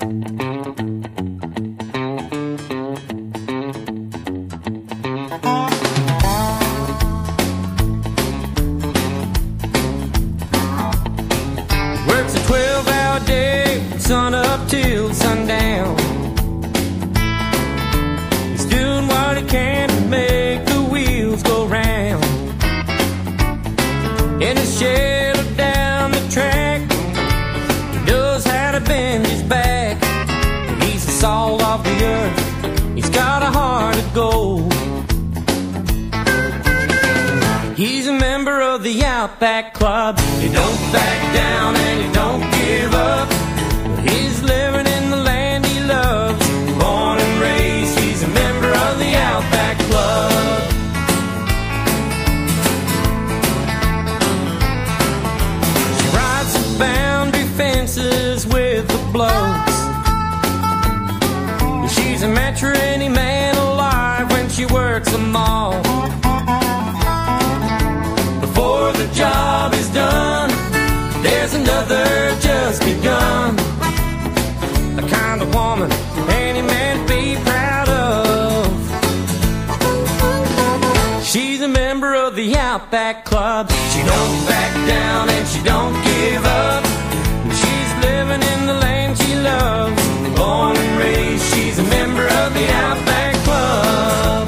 Works a 12-hour day, sun up till sundown. He's doing what he can to make the wheels go round. In his shed or down the track, he knows how to bend his back. He's the salt of the earth, he's got a heart of gold. He's a member of the Outback Club. He don't back down and he don't give up. He's living in the land he loves. Born and raised, he's a member of the Outback Club. She rides the boundary fences with the blokes. She's a match for any man alive when she works them all. Before the job is done, there's another just begun. The kind of woman any man be proud of. She's a member of the Outback Club. She don't back down and she don't give up. She's living in the land she loves. Born and raised, she's a member of the Outback Club.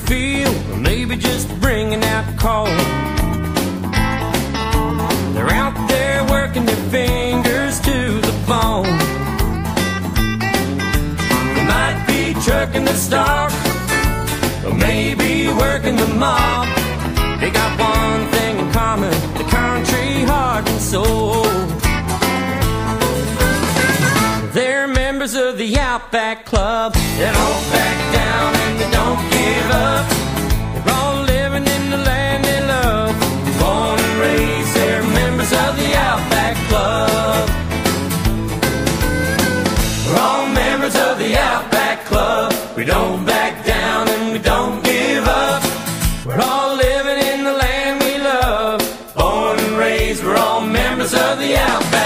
Field, or maybe just bringing out coal. They're out there working their fingers to the bone. They might be trucking the stock, or maybe working the mob. They got one thing in common, the country heart and soul. They're members of the Outback Club. They don't back down and they don't give up. They're all living in the land they love. Born and raised, they're members of the Outback Club. We're all members of the Outback Club. We don't back down and we don't give up. We're all living in the land we love. Born and raised, we're all members of the Outback Club.